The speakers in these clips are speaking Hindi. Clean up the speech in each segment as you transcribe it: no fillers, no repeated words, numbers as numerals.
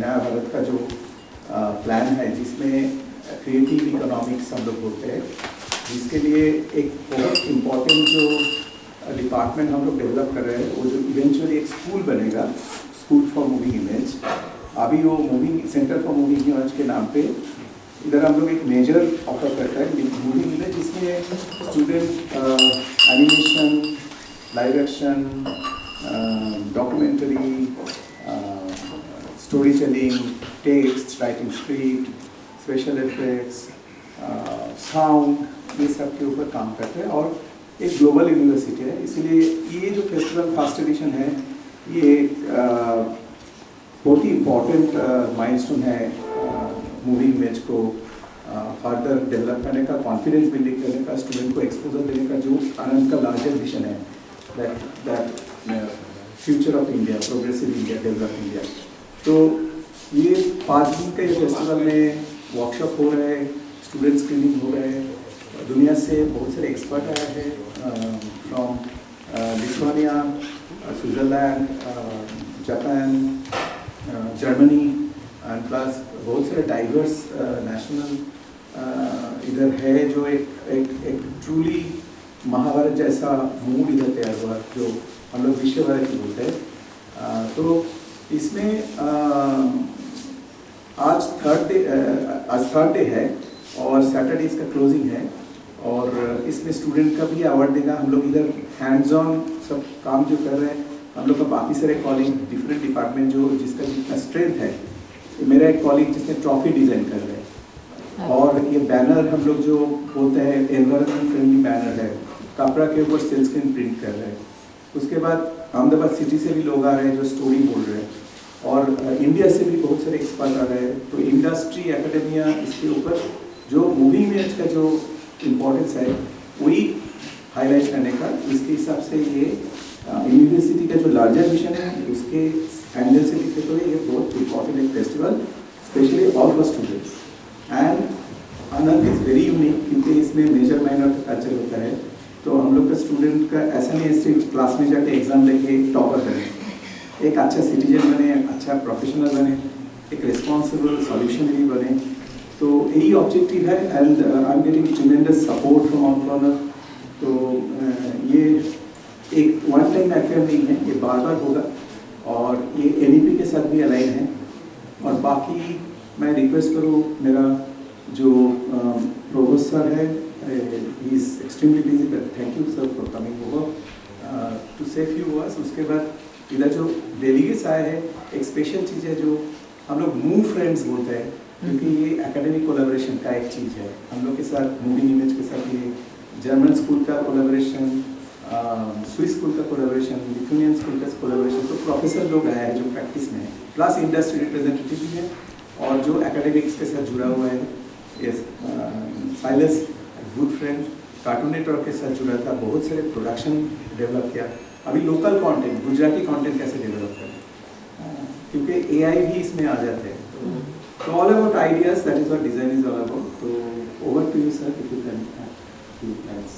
नया भारत का जो प्लान है, जिसमें क्रिएटिव इकोनॉमिक्स हम लोग बोलते हैं, जिसके लिए एक बहुत इम्पोर्टेंट जो डिपार्टमेंट हम लोग डेवलप कर रहे हैं, वो जो इवेंचुअली एक स्कूल बनेगा, स्कूल फॉर मूविंग इमेज। अभी वो moving centre for moving image के नाम पे इधर हम लोग एक मेजर ऑफर करता है मूविंग इमेज, जिसमें student animation, live action, documentary, story telling, text, writing script, special effects, sound, ये सब के ऊपर काम करते हैं। और एक ग्लोबल यूनिवर्सिटी है, इसीलिए ये जो फेस्टिवल फर्स्ट एडिशन है, ये बहुत ही इम्पोर्टेंट माइलस्टोन है मूविंग इमेज को फर्दर डेवलप करने का, कॉन्फिडेंस बिल्डिंग करने का, स्टूडेंट को एक्सपोजर देने का, जो आनंद का लार्जर विजन है, that future of India, progressive India, develop India. तो ये 5 दिन के फेस्टिवल में वर्कशॉप हो रहे हैं, स्टूडेंट स्क्रीनिंग हो रहे हैं, दुनिया से बहुत सारे एक्सपर्ट आए हैं from Lithuania, Switzerland, Japan, Germany, and plus बहुत सारे डाइवर्स नेशनल इधर है, जो एक ट्रूली महाभारत जैसा मूड इधर तैयार हुआ, जो हम लोग विश्व भारत बोलते हैं। तो इसमें आज थर्ड डे है और सैटरडे इसका क्लोजिंग है, और इसमें स्टूडेंट का भी अवार्ड देगा। हम लोग इधर हैंड्स ऑन सब काम जो कर रहे हैं, हम लोग का बाकी सारे कॉलीग डिफरेंट डिपार्टमेंट जो जिसका जितना स्ट्रेंथ है, मेरा एक कॉलीग जिसने ट्रॉफी डिज़ाइन कर रहे हैं, और ये बैनर हम लोग जो बोलते हैं एनवायरमेंट फ्रेंडली बैनर है, कपड़ा के ऊपर सेल स्क्रीन प्रिंट कर रहे हैं। उसके बाद अहमदाबाद सिटी से भी लोग आ रहे हैं जो स्टोरी बोल रहे हैं, और इंडिया से भी बहुत सारे एक्सपर्ट आ रहे हैं। तो इंडस्ट्री, एकेडमिया, इसके ऊपर जो मूविंग इमेज का जो इम्पोर्टेंस है वही हाईलाइट करने का, इसके हिसाब से ये यूनिवर्सिटी का जो लार्जर मिशन है उसके एंगल से देखते तो ये बहुत इम्पोर्टेंट एक festival, specially all for students. And Anand is very unique, क्योंकि इसमें मेजर माइनर का कल्चर होता है। तो हम लोग का स्टूडेंट का ऐसा नहीं है सिर्फ क्लास में जाके एग्जाम लेके टॉपर करें, एक अच्छा सिटीजन बने, अच्छा प्रोफेशनल बने, एक रिस्पॉन्सिबल सॉल्यूशनरी बने। तो यही ऑब्जेक्टिव है, and I am getting tremendous support from all corner. तो ये एक वन टाइम अफेयर नहीं है, ये बार बार होगा, और ये NEP के साथ भी अलाइन है। और बाकी मैं रिक्वेस्ट करूँ, मेरा जो प्रोवोस्ट सर है, he is extremely busy, but thank you sir for coming over to say few words. उसके बाद इधर जो डेलीगेट्स आए हैं, एक स्पेशल चीज़ है जो हम लोग मूव फ्रेंड्स बोलते हैं, क्योंकि ये एकेडमिक कोलैबोरेशन का एक चीज़ है। हम लोग के साथ मूविंग इमेज के साथ ये जर्मन स्कूल का कोलैबोरेशन, स्विस स्कूल का कोलैबोरेशन, लिथुनियन स्कूल का कोलैबोरेशन, तो प्रोफेसर लोग आए हैं जो प्रैक्टिस में है, प्लस इंडस्ट्री रिप्रेजेंटेटिव भी है, और जो एकेडमिक्स के साथ जुड़ा हुआ है, yes, Silas good friend cartoon network के साथ जुड़ा था, बहुत सारे प्रोडक्शन डेवलप किया। अभी लोकल कंटेंट, गुजराती कंटेंट कैसे डेवलप करें, क्योंकि AI भी इसमें आ जाते हैं। तो all about ideas, that is what design is all about. तो over to you sir, if you can give plans.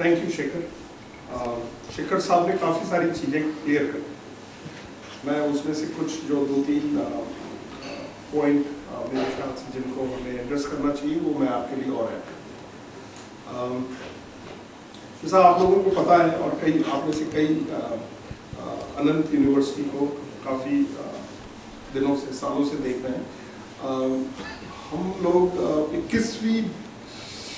Thank you Shekhar. Shekhar साहब ने काफ़ी सारी चीज़ें क्लियर कर, मैं उसमें से कुछ जो 2-3 पॉइंट मेरे ख्याल से जिनको हमें एड्रेस करना चाहिए, वो मैं आपके लिए और ऐड करूँ। जैसा आप लोगों को पता है, और कई आप में से कई अनंत यूनिवर्सिटी को काफ़ी दिनों से, सालों से देख रहे हैं। हम लोग 21वीं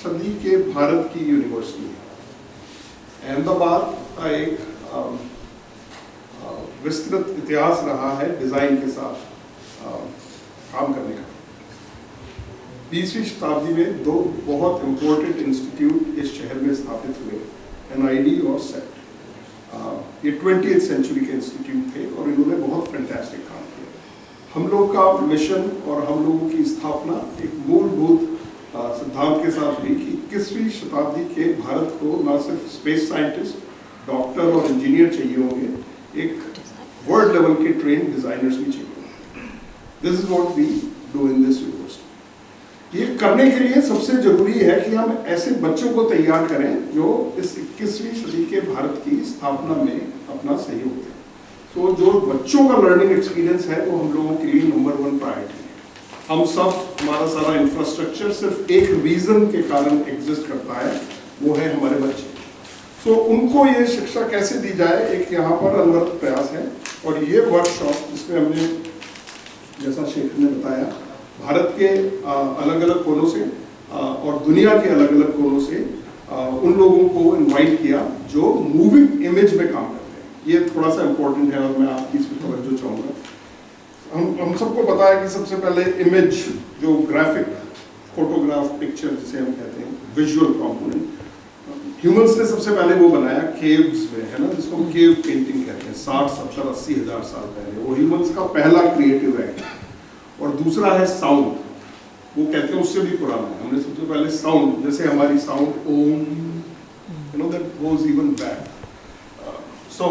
सदी के भारत की यूनिवर्सिटी है। अहमदाबाद का एक विस्तृत इतिहास रहा है डिज़ाइन के साथ काम करने का। 20वीं शताब्दी में 2 बहुत इम्पोर्टेंट इंस्टीट्यूट इस शहर में स्थापित हुए, NID और SET। ये 20th सेंचुरी के इंस्टीट्यूट थे, और इन्होंने बहुत फैंटास्टिक काम किया। हम लोग का मिशन और हम लोगों की स्थापना एक मूलभूत सिद्धांत के साथ हुई कि 21वीं शताब्दी के भारत को न सिर्फ स्पेस साइंटिस्ट, डॉक्टर और इंजीनियर चाहिए होंगे, एक वर्ल्ड लेवल के ट्रेन डिजाइनर्स भी चाहिए। This is what we do in this university. ये करने के लिए सबसे जरूरी है कि हम ऐसे बच्चों को तैयार करें जो इस 21वीं सदी के भारत की स्थापना में अपना सहयोग दें। तो जो बच्चों का लर्निंग एक्सपीरियंस है वो हम लोगों के लिए नंबर 1 प्रायोरिटी है। हम सब, हमारा सारा इंफ्रास्ट्रक्चर सिर्फ एक रीजन के कारण एग्जिस्ट करता है, वो है हमारे बच्चे। तो उनको ये शिक्षा कैसे दी जाए, एक यहाँ पर अनवरत प्रयास है। और ये वर्कशॉप जिसमें हमने, जैसा शेखर ने बताया, भारत के अलग अलग कोनों से और दुनिया के अलग अलग कोनों से उन लोगों को इनवाइट किया जो मूविंग इमेज में काम करते हैं। ये थोड़ा सा इम्पोर्टेंट है और मैं आपकी इसमें तवज्जो चाहूँगा। हम सबको पता है कि सबसे पहले इमेज, जो ग्राफिक फोटोग्राफ पिक्चर जिसे हम कहते हैं, विजुअल कंपोनेंट, ह्यूमंस ने सबसे पहले वो बनाया केव्स में, है ना, जिसको हम केव पेंटिंग कहते हैं, 60, 70, 80 हज़ार साल पहले। वो ह्यूमंस का पहला क्रिएटिव एक्ट। और दूसरा है साउंड, वो कहते हैं उससे भी पुराना है। हमने सबसे पहले साउंड, जैसे हमारी sound Om, you know, that goes even back. So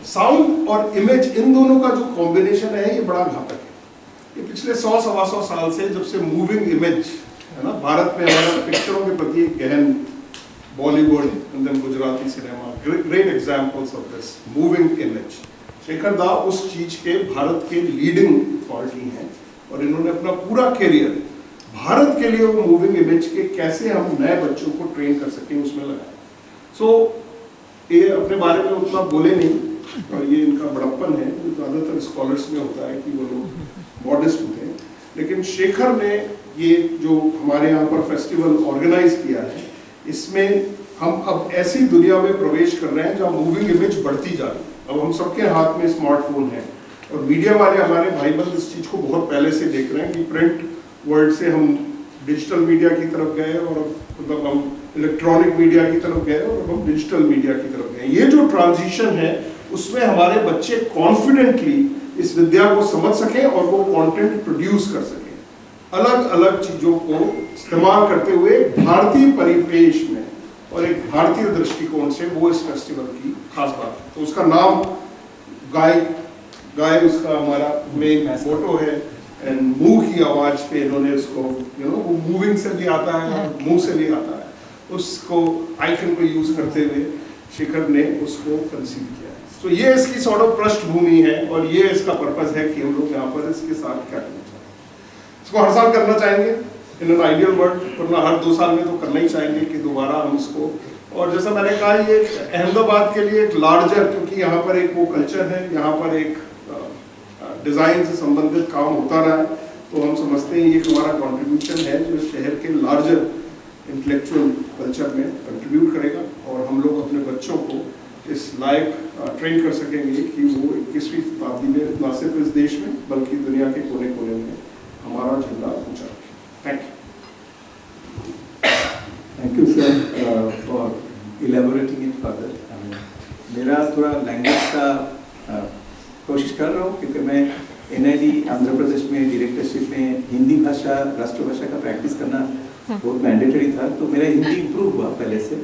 sound और इमेज, इन दोनों का जो कॉम्बिनेशन है, ये बड़ा घातक है। ये पिछले 100-125 साल से, जब से मूविंग इमेज, है ना, भारत में हमारा पिक्चरों के प्रति एक गहन, Bollywood and then Gujarati cinema, great examples of this moving image. Shekhar da उस चीज के भारत के लीडिंग अथॉरिटी हैं और इन्होंने अपना पूरा करियर भारत के लिए वो मूविंग इमेज के कैसे हम नए बच्चों को ट्रेन कर सकें उसमें लगाया। सो ये अपने बारे में उतना बोले नहीं, और ये इनका बड़प्पन है, जो ज़्यादातर स्कॉलर्स में होता है कि वो लोग मॉडेस्ट होते हैं। लेकिन शेखर ने ये जो हमारे यहाँ पर फेस्टिवल ऑर्गेनाइज किया है, इसमें हम अब ऐसी दुनिया में प्रवेश कर रहे हैं जहाँ मूविंग इमेज बढ़ती जा रही है। अब हम सबके हाथ में स्मार्टफोन है और मीडिया वाले हमारे भाईबंद इस चीज़ को बहुत पहले से देख रहे हैं कि प्रिंट वर्ल्ड से हम डिजिटल मीडिया की तरफ गए और मतलब हम इलेक्ट्रॉनिक मीडिया की तरफ गए और हम डिजिटल मीडिया की तरफ गए। ये जो ट्रांजिशन है उसमें हमारे बच्चे कॉन्फिडेंटली इस विद्या को समझ सकें और वो कंटेंट प्रोड्यूस कर सकें, अलग अलग चीज़ों को इस्तेमाल करते हुए भारतीय परिवेश में और एक भारतीय दृष्टिकोण से। वो इस फेस्टिवल की खास बात है। तो उसका नाम गाय उसका हमारा मेन फोटो है, एंड मुंह की आवाज पे इन्होंने उसको, यू नो, वो मूविंग से भी आता है, मुंह से भी आता है, उसको आइकन को यूज करते हुए शेखर ने उसको कंसीव किया है। तो ये इसकी सॉर्ट ऑफ पृष्ठभूमि है और ये इसका पर्पस है कि हम लोग यहाँ पर इसके साथ क्या करना चाहते हैं। इसको हर साल करना चाहेंगे इन एन आइडियल वर्ल्ड, वरना हर 2 साल में तो करना ही चाहेंगे कि दोबारा हम इसको। और जैसा मैंने कहा, ये अहमदाबाद के लिए एक लार्जर, क्योंकि यहाँ पर एक वो कल्चर है, यहाँ पर एक डिज़ाइन से संबंधित काम होता रहा है, तो हम समझते हैं ये हमारा कंट्रीब्यूशन है जो शहर के लार्जर इंटेलेक्चुअल कल्चर में कंट्रीब्यूट करेगा और हम लोग अपने बच्चों को इस लायक ट्रेन कर सकेंगे कि वो 21वीं शताब्दी में न सिर्फ इस देश में बल्कि दुनिया के कोने कोने में हमारा झंडा ऊंचा रखें। Thank you sir for elaborating it further. मेरा थोड़ा लैंग्वेज का कोशिश कर रहा हूँ, क्योंकि मैं NID आंध्र प्रदेश में डायरेक्टरशिप में हिंदी भाषा राष्ट्रभाषा का प्रैक्टिस करना बहुत मैंडेटरी था, तो मेरा हिंदी इम्प्रूव हुआ पहले से।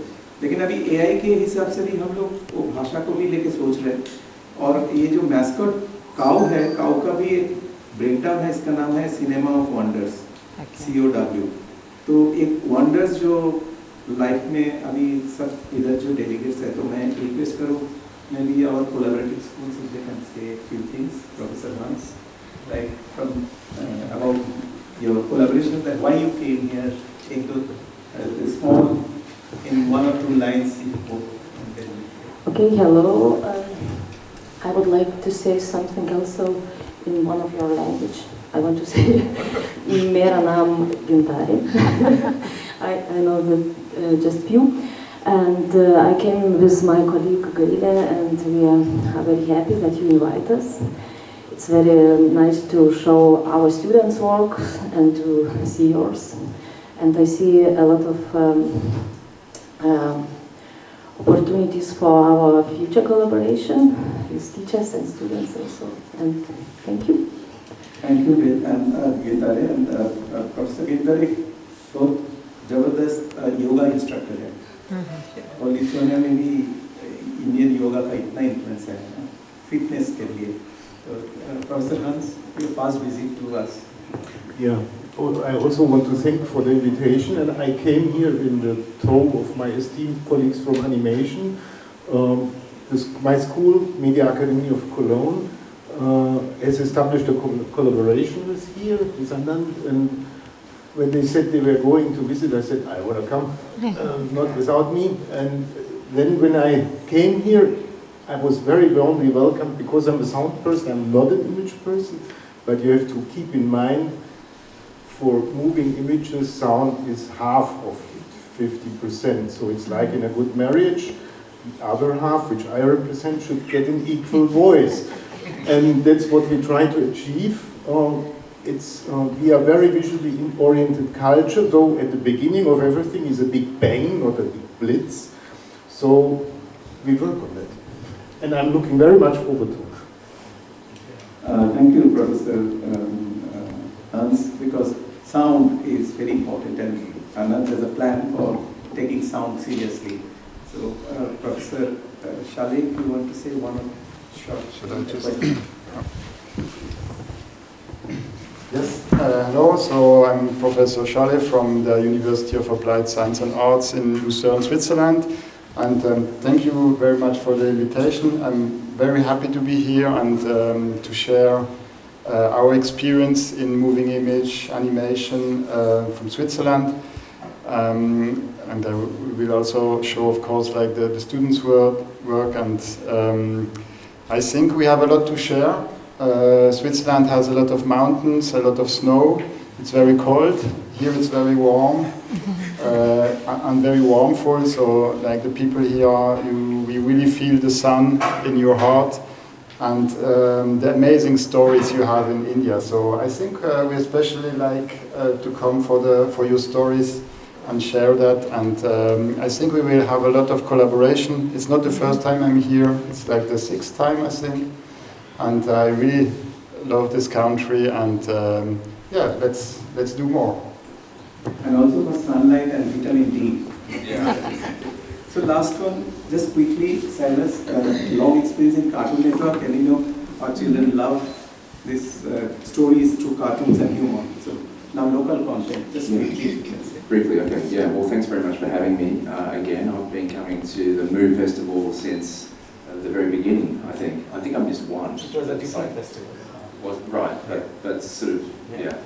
लेकिन अभी AI के हिसाब से भी हम लोग वो भाषा को भी लेके सोच रहे हैं। और ये जो मैस्कॉट काऊ है, काऊ का भी एक ब्रेकडाउन है, इसका नाम है सिनेमा ऑफ वंडर्स, COW। तो एक वंडर्स जो लाइफ में अभी सब इधर जो डेलीगेट्स है, तो मैं रिक्वेस्ट करूँ maybe our collaborative schools, if they can say a few things, Professor Hans, like from about your collaboration, that why you came here, small, in 1 or 2 lines. Okay, hello. I would like to say something also in one of your language. I want to say, मेरा नाम Gintari. I know that just few. And I came with my colleague Galila, and we are very happy that you invite us. It's very nice to show our students' work and to see yours. And I see a lot of opportunities for our future collaboration with teachers and students also. And thank you. Thank you, Gintare. And Professor Gintare बहुत जबरदस्त योगा इंस्ट्रक्टर है। और लिथुआनिया में भी इंडियन योगा का इतना इन्फ्लुएंस है फिटनेस के लिए। तो प्रोफेसर हंस, your past visit to us. Yeah, I also want to thank for the invitation, and I came here in the tow of my esteemed colleagues from animation. My school, Media Academy of Cologne, has established a collaboration with Anand, and when they said they were going to visit, I said, I want to come, not without me. And then when I came here, I was very warmly welcomed because I'm a sound person, I'm not an image person, but you have to keep in mind, for moving images, sound is half of it, 50%. So it's like in a good marriage, the other half, which I represent, should get an equal voice. And that's what we try to achieve. We are very visually oriented culture, though at the beginning of everything is a big bang, not a big blitz. So we work on that. And I'm looking very much forward to it. Thank you, Professor Hans, because sound is very important, and Anand has a plan for taking sound seriously. So, Professor Shalay, if you want to say one or short. Should I just? Yes, hello. So I'm Professor Schalle from the University of Applied Science and Arts in Lucerne, Switzerland. And thank you very much for the invitation. I'm very happy to be here and to share our experience in moving image animation from Switzerland. And I will also show, of course, like the students' work. And I think we have a lot to share. Switzerland has a lot of mountains, a lot of snow. It's very cold. Here it's very warm. And very warmful, so like the people here, you really feel the sun in your heart, and the amazing stories you have in India. So I think we especially like to come for your stories and share that, and I think we will have a lot of collaboration. It's not the first time I'm here, it's like the 6th time, I think, and I really love this country, and yeah, let's do more. And also for sunlight and vitamin D. Yeah. So last one, just quickly, Silas, long experience in Cartoon Network, and you know our children love this stories through cartoons and humor. So now local content, just quickly, you can say. Briefly, okay. Yeah, well, thanks very much for having me again. I've been coming to the Move Festival since the very beginning, I think. I think I missed one. It was a different festival. Was, right, but sort of, yeah.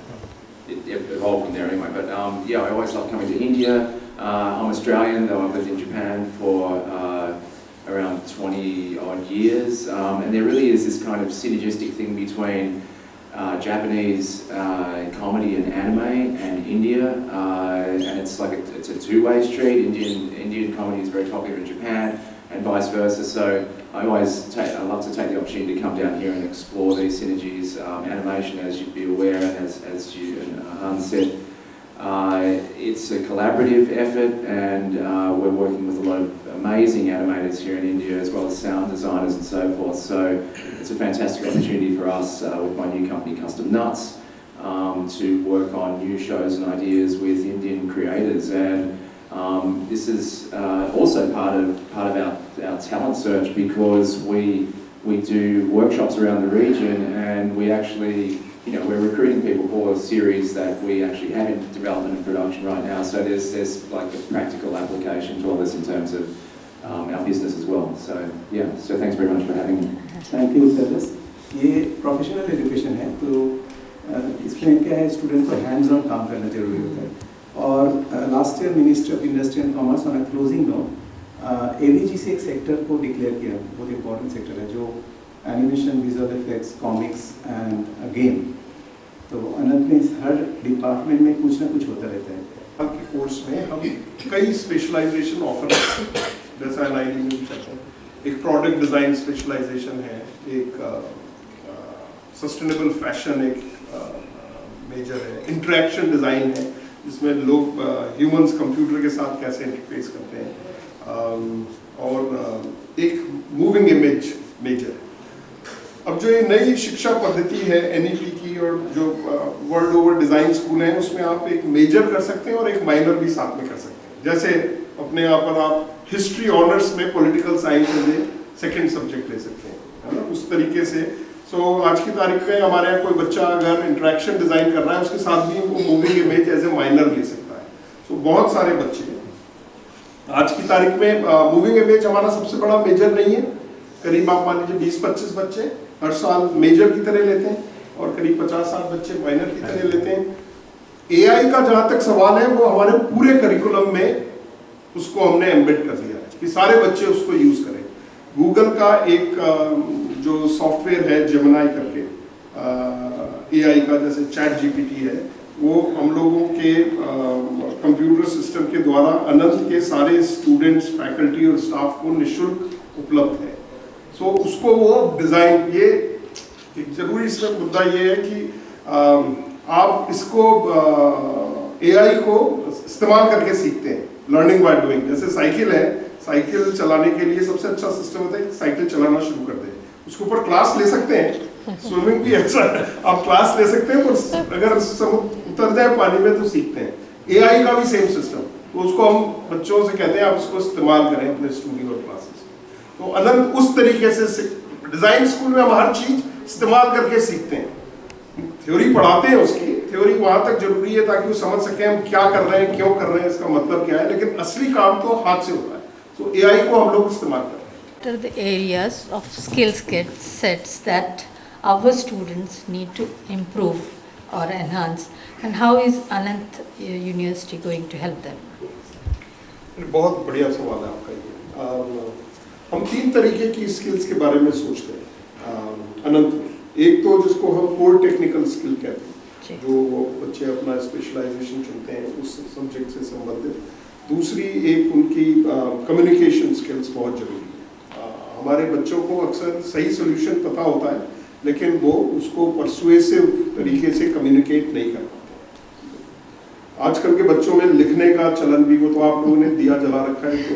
It evolved from there anyway, but yeah, I always love coming to India. I'm Australian, though I've lived in Japan for around 20 odd years, and there really is this kind of synergistic thing between Japanese comedy and anime and India, and it's like it's a two-way street. Indian comedy is very popular in Japan, and vice versa. So I love to take the opportunity to come down here and explore these synergies. Animation, as you'd be aware, and as you and Hans said, it's a collaborative effort, and we're working with a lot of amazing animators here in India, as well as sound designers and so forth. So it's a fantastic opportunity for us with my new company, Custom Nuts, to work on new shows and ideas with Indian creators. And this is also part of our talent search, because we do workshops around the region, and we actually, we're recruiting people for a series that we actually have in development and production right now. So there's like a practical application to all this in terms of our business as well. So yeah, so thanks very much for having me. Thank you, Silas. ये प्रोफेशनल एजुकेशन है, तो इसमें क्या है, स्टूडेंट को हैंड्स ऑन काम करना जरूरी होता है. और last year ministry of industry and commerce on a closing note AVG से एक सेक्टर को डिक्लेयर किया, बहुत इंपॉर्टेंट सेक्टर है, जो animation, visual effects, comics end game. तो अनंत में हर डिपार्टमेंट में कुछ ना कुछ होता रहता है. के कोर्स में हम कई स्पेशलाइजेशन ऑफर करते हैं, जैसा लाइनिंग में कहते हैं. एक प्रोडक्ट डिज़ाइन स्पेशलाइजेशन है, एक सस्टेनेबल फैशन एक मेजर है, इंटरेक्शन डिज़ाइन है, जिसमें लोग ह्यूमंस कंप्यूटर के साथ कैसे इंटरफेस करते हैं, और एक मूविंग इमेज मेजर. अब जो ये नई शिक्षा पद्धति है NEP की, और जो वर्ल्ड ओवर डिज़ाइन स्कूल हैं, उसमें आप एक मेजर कर सकते हैं और एक माइनर भी साथ में कर सकते हैं. जैसे अपने यहाँ पर आप हिस्ट्री ऑनर्स में पॉलिटिकल साइंस में सेकंड सब्जेक्ट ले सकते हैं, है ना, उस तरीके से. सो आज की तारीख में हमारे यहाँ कोई बच्चा अगर इंटरेक्शन डिज़ाइन कर रहा है, उसके साथ भी वो moving image as a minor ले सकता है. सो बहुत सारे बच्चे आज की तारीख में मूविंग इमेज हमारा सबसे बड़ा मेजर नहीं है, करीब आप मान लीजिए 20-25 बच्चे हर साल मेजर की तरह लेते हैं और करीब 50-60 बच्चे माइनर की तरह लेते हैं। एआई का जहाँ तक सवाल है वो हमारे पूरे करिकुलम में उसको हमने एम्बेड कर दिया है कि सारे बच्चे उसको यूज करें। गूगल का एक जो सॉफ्टवेयर है जेमिनी करके एआई का, जैसे चैट जीपीटी है, वो हम लोगों के कंप्यूटर सिस्टम के द्वारा अनंत के सारे स्टूडेंट्स, फैकल्टी और स्टाफ को निःशुल्क उपलब्ध है। सो उसको वो डिज़ाइन, ये एक जरूरी इसमें मुद्दा ये है कि आप इसको एआई को इस्तेमाल करके सीखते हैं, लर्निंग बाय डूइंग। जैसे साइकिल है, साइकिल चलाने के लिए सबसे अच्छा सिस्टम होता है कि साइकिल चलाना शुरू कर दें, उसके ऊपर क्लास ले सकते हैं। स्विमिंग भी ऐसा है, आप क्लास ले सकते हैं, पर अगर उतर जाए पानी में तो सीखते हैं। एआई का भी सेम सिस्टम, तो उसको हम बच्चों से कहते हैं आप उसको इस्तेमाल करें अपने स्टूडियो और क्लासेस। तो अनंत उस तरीके से डिजाइन स्कूल में हम हर चीज इस्तेमाल करके सीखते हैं। थ्योरी पढ़ाते हैं, उसकी थ्योरी वहां तक जरूरी है ताकि वो समझ सके हम क्या कर रहे हैं, क्यों कर रहे हैं, इसका मतलब क्या है, लेकिन असली काम तो हाथ से होता है। तो एआई को हम लोग इस्तेमाल करते हैं। What are the areas of skill sets that our students need to improve or enhance, and how is Anant University going to help them? बहुत बढ़िया सवाल है आपका ये। हम 3 तरीके की स्किल्स के बारे में सोचते हैं अनंत में। एक तो जिसको हम कोर टेक्निकल स्किल कहते हैं, जो बच्चे अपना स्पेशलाइजेशन चुनते हैं उस सब्जेक्ट से संबंधित। दूसरी एक उनकी कम्युनिकेशन स्किल्स बहुत जरूरी है। हमारे बच्चों को अक्सर सही सोल्यूशन पता होता है, लेकिन वो उसको परसुएसिव तरीके से कम्युनिकेट नहीं कर पाते। आजकल के बच्चों में लिखने का चलन भी, वो तो आप लोगों ने दिया जला रखा है, तो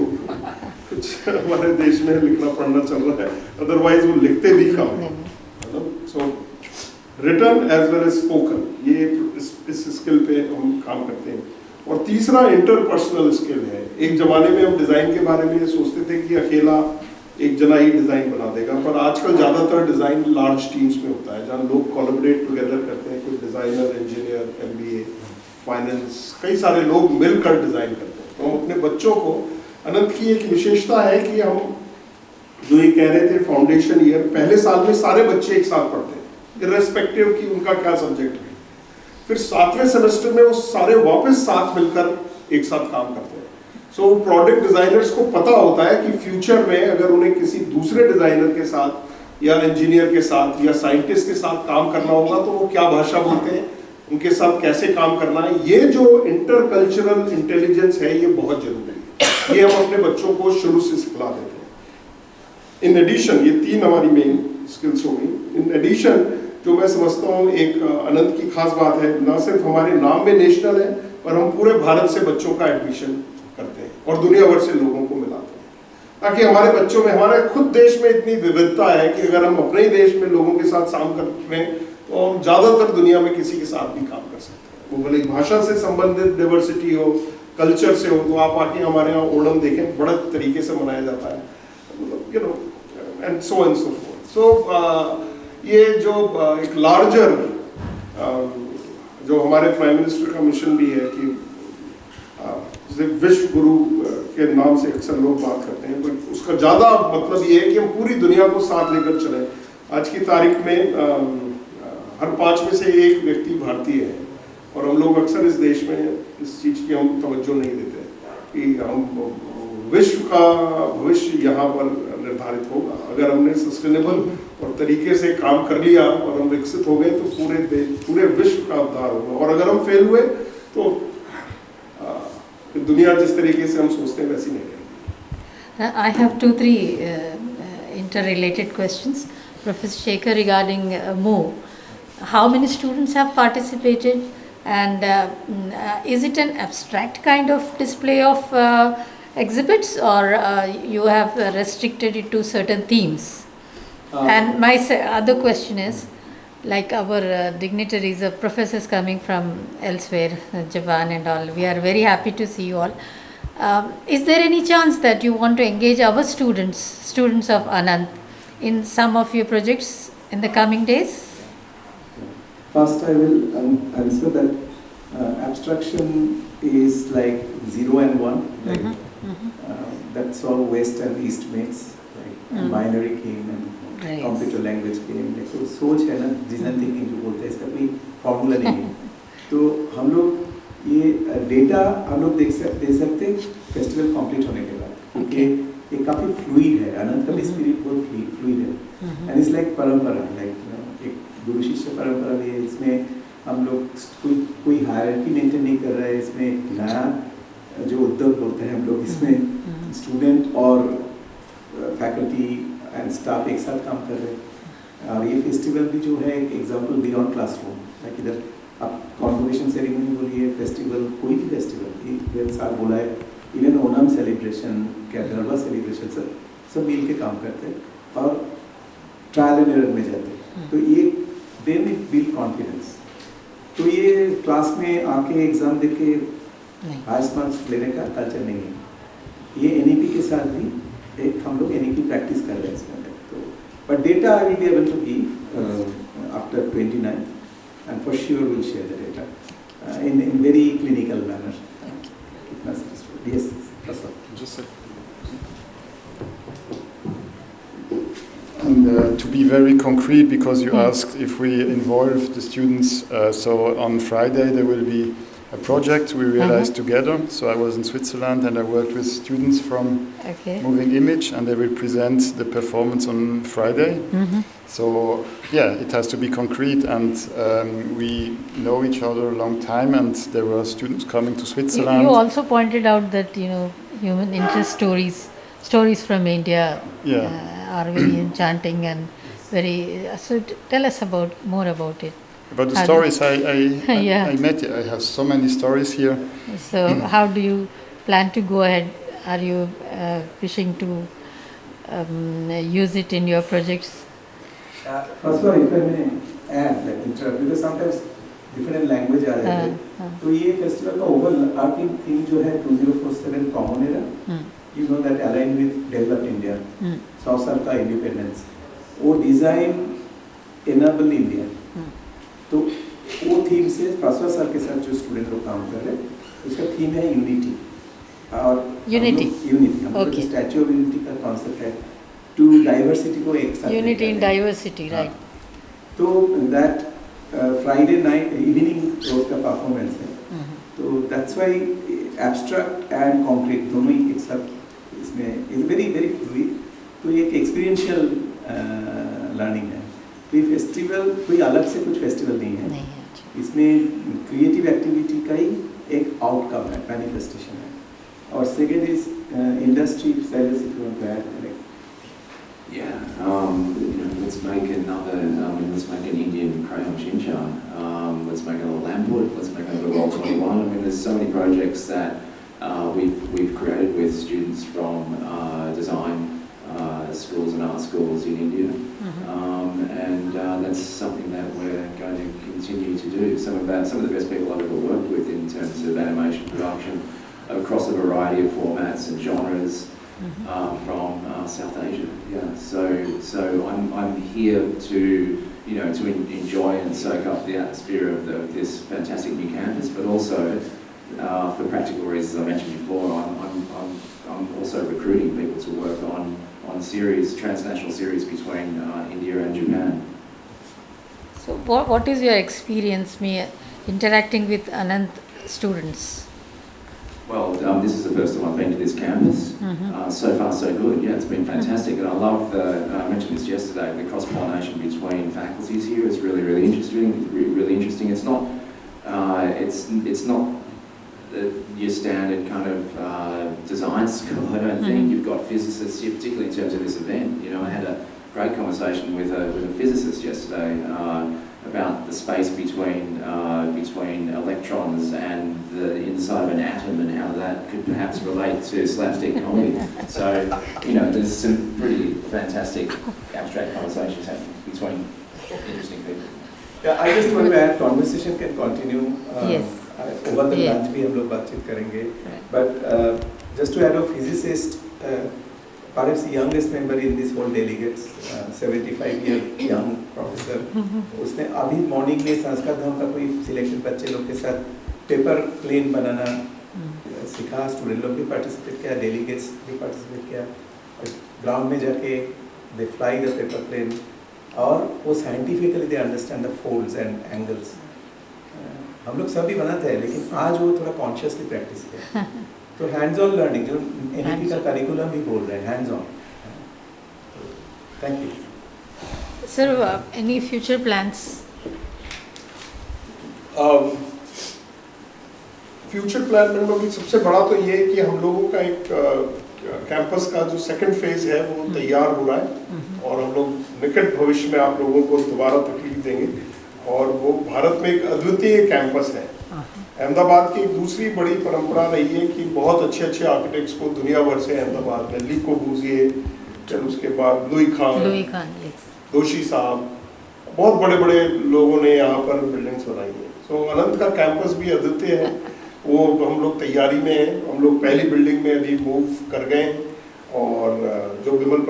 कुछ हमारे देश में लिखना पढ़ना चल रहा है, अदरवाइज वो लिखते भी कम है। So written as well as spoken, ये इस स्किल पे हम काम करते हैं। और तीसरा इंटरपर्सनल स्किल है। एक जमाने में हम डिजाइन के बारे में ये सोचते थे कि अकेला एक जना ही डिजाइन बना देगा, पर आजकल ज्यादातर डिजाइन लार्ज टीम्स में होता है, जहाँ लोग कोलैबोरेट टुगेदर करते हैं। कोई डिजाइनर, इंजीनियर, एमबीए, फाइनेंस, कई सारे लोग मिलकर डिजाइन करते हैं। तो हम अपने बच्चों को, अनंत की एक विशेषता है कि हम जो ये कह रहे थे फाउंडेशन ईयर, पहले साल में सारे बच्चे एक साथ पढ़ते हैं, इर्रेस्पेक्टिव कि उनका क्या सब्जेक्ट है। फिर 7वें सेमेस्टर में वो सारे वापस साथ मिलकर एक साथ काम करते हैं। सो प्रोडक्ट डिजाइनर्स को पता होता है कि फ्यूचर में अगर उन्हें किसी दूसरे डिजाइनर के साथ या इंजीनियर के साथ या साइंटिस्ट के साथ काम करना होगा तो वो क्या भाषा बोलते हैं, उनके साथ कैसे काम करना है। ये जो इंटरकल्चरल इंटेलिजेंस है, ये बहुत जरूरी है। ये हम अपने बच्चों को शुरू से सिखला देते हैं। इन एडिशन, ये 3 हमारी मेन स्किल्स हो गई। इन एडिशन जो मैं समझता हूँ एक अनंत की खास बात है, ना सिर्फ हमारे नाम में नेशनल है, पर हम पूरे भारत से बच्चों का एडमिशन करते हैं और दुनिया भर से लोगों को मिलाते हैं, ताकि हमारे बच्चों में, हमारे खुद देश में इतनी विविधता है कि अगर हम अपने ही देश में लोगों के साथ काम करते हैं तो हम ज़्यादातर दुनिया में किसी के साथ भी काम कर सकते हैं। वो भले भाषा से संबंधित डाइवर्सिटी हो, कल्चर से हो, तो आप आके हमारे यहाँ ओणम देखें, बड़े तरीके से मनाया जाता है, you know, and so and so forth. So ये जो एक लार्जर जो हमारे प्राइम मिनिस्टर का मिशन भी है कि विश्व गुरु के नाम से अक्सर लोग बात करते हैं, बट उसका ज़्यादा मतलब ये है कि हम पूरी दुनिया को साथ लेकर चलें। आज की तारीख में हर 5 में से 1 व्यक्ति भारतीय है, और हम लोग अक्सर इस देश में इस चीज़ की हम तवज्जो नहीं देते कि हम विश्व का भविष्य यहाँ पर निर्धारित होगा। अगर हमने सस्टेनेबल और तरीके से काम कर लिया और हम विकसित हो गए तो पूरे विश्व का उद्धार होगा। और अगर हम फेल हुए तो दुनिया जिस तरीके से हम सोचते हैं वैसी नहीं रहेगी। I have 2-3 interrelated questions. Professor Shekhar, regarding MOOC, how many students have participated, and is it an abstract kind of display of exhibits, or you have restricted it to certain themes? And my other question is, like our dignitaries, professors coming from elsewhere, Japan and all, we are very happy to see you all. Is there any chance that you want to engage our students of Anant, in some of your projects in the coming days? First, I will answer that abstraction is like 0 and 1. Like, that's all West and East mates. Right? and binary came and Right. computer language came. Like, तो सोच है ना, डिजाइन थिंकिंग जो बोलते हैं, इसका कोई फॉर्मूला नहीं है. तो हम लोग ये डेटा हम लोग दे सकते हैं फेस्टिवल कंप्लीट होने के बाद. Okay. ये काफ़ी फ्लूइड है, अनंत का स्पिरिट बहुत फ्लूइड है. एंड इट्स लाइक परंपरा, लाइक एक गुरु शिष्य परंपरा भी है. इसमें हम लोग कोई हायरार्की मेंटेन नहीं कर रहे हैं. इसमें नया जो उद्योग बोलते हैं हम लोग, इसमें स्टूडेंट और फैकल्टी एंड स्टाफ एक साथ काम कर रहे हैं. और ये फेस्टिवल भी जो है एक एग्जाम्पल बियॉन्ड क्लासरूम. लाइक इधर आप कॉन्वोकेशन सेरेमनी बोलिए, फेस्टिवल, कोई भी फेस्टिवल, साल बोला है, even Onam celebration, garba celebration, सब मिल के काम करते हैं और ट्रायल एंड एरर में जाते हैं. तो ये दे में बिल्ड कॉन्फिडेंस. तो ये क्लास में आके एग्जाम दे के हाईएस्ट मार्क्स लेने का कल्चर नहीं है. ये एनईपी के साथ भी एक हम लोग एनईपी प्रैक्टिस कर रहे हैं इसमें. तो but data I will be able to give after 29 and for sure we'll share the data in very clinical manner. कितना satisfied? Yes, that's all. Just and to be very concrete, because you asked if we involve the students, so on Friday there will be a project we realized together. So I was in Switzerland and I worked with students from Moving Image, and they will present the performance on Friday. So yeah, it has to be concrete, and we know each other a long time, and there were students coming to Switzerland. You also pointed out that human interest stories from India are very enchanting and very. So tell us more about it. About the stories, I met. I have so many stories here. So how do you plan to go ahead? Are you wishing to use it in your projects? First of all, if I may add, like interrupt, because sometimes different language आ जाते हैं. तो ये फेस्टिवल का overarching theme जो है 2047 Common Era, you know that aligned with Developed India, 100 साल का इंडिपेंडेंस, वो डिजाइन enable India. तो वो थीम से 5वां साल के साथ जो स्टूडेंट लोग काम कर रहे हैं, उसका थीम है यूनिटी. और unity Okay. Statue of unity का कॉन्सेप्ट है टू डाइवर्सिटी को एक साथ. Unity in diversity, right? तो दैट फ्राइडे नाइट इवनिंग उसका परफॉर्मेंस है. तो that's why abstract and concrete दोनों ही एक साथ इसमें इज वेरी वेरी फ्लूइड. तो ये एक एक्सपीरियंशियल लर्निंग है. तो ये फेस्टिवल कोई अलग से कुछ फेस्टिवल नहीं है. इसमें क्रिएटिव एक्टिविटी का ही एक आउटकम है, मैनिफेस्टेशन है. और second is industry silence if you want to add. Let's make let's make an Indian crayon Shinchan. Let's make a lampwood. Let's make a Roll 21. I mean, there's so many projects that we've created with students from design schools and art schools in India, and that's something that we're going to continue to do. Some of the best people I've ever worked with in terms of animation production across a variety of formats and genres. From South Asia, So I'm here to enjoy and soak up the atmosphere of this fantastic new campus, but also for practical reasons I mentioned before, I'm also recruiting people to work on transnational series between India and Japan. So what is your experience interacting with Anant students? Well, this is the first time I've been to this campus. So far, so good. Yeah, it's been fantastic, and I love I mentioned this yesterday. The cross-pollination between faculties here is really, really interesting. Really interesting. It's not. It's not your standard kind of design school. I don't think you've got physicists here, particularly in terms of this event. I had a great conversation with a physicist yesterday about the space between electrons and the inside of an atom, and how that could perhaps relate to slapstick comedy. So, there's some pretty fantastic abstract conversations happening between interesting people. Yeah, I just want to add, conversation can continue. Yes. Over the lunch भी हम लोग बातचीत करेंगे. But just to add, a physicist, perhaps the youngest member in this whole delegates, 75-year young professor, उसने अभी मॉर्निंग में संस्कृत धाम का कोई सिलेक्टेड बच्चे लोग के साथ पेपर प्लेन बनाना सिखा. स्टूडेंट लोग भी पार्टिसिपेट किया, डेलीगेट्स भी पार्टिसिपेट किया. ग्राउंड में जाके they fly the paper plane और वो scientifically they understand the folds and angles. हम लोग सभी बनाते हैं लेकिन आज वो थोड़ा कॉन्शियसली प्रैक्टिस किया। तो हैंड्स ऑन लर्निंग जो NEP का करिकुलम भी बोल रहे हैं, hands on. Thank you sir. Any future plans? Future plan में अभी सबसे बड़ा तो ये है कि हम लोगों का एक कैंपस का जो सेकंड फेज है वो तैयार हो रहा है और हम लोग निकट भविष्य में आप लोगों को दोबारा तकलीफ देंगे और वो भारत में एक अद्वितीय कैंपस है। अहमदाबाद की एक दूसरी बड़ी परंपरा रही है कि बहुत अच्छे अच्छे आर्किटेक्ट्स को दुनिया भर से अहमदाबाद में ली कोबूजिए, फिर उसके बाद लुई खान, दोषी साहब, बहुत बड़े बड़े लोगों ने यहाँ पर बिल्डिंग्स बनाई है। तो अनंत का कैंपस भी अद्वितीय है, वो हम लोग तैयारी में हैं। हम लोग पहली बिल्डिंग में अभी मूव कर गए और जो विमल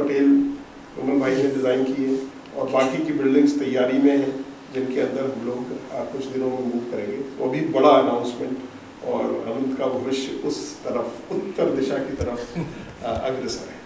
भाई ने डिज़ाइन की है और बाकी की बिल्डिंग्स तैयारी में हैं जिनके अंदर हम लोग कुछ दिनों में मूव करेंगे। तो अभी बड़ा अनाउंसमेंट और अनंत का भविष्य उस तरफ उत्तर दिशा की तरफ अग्रसर है।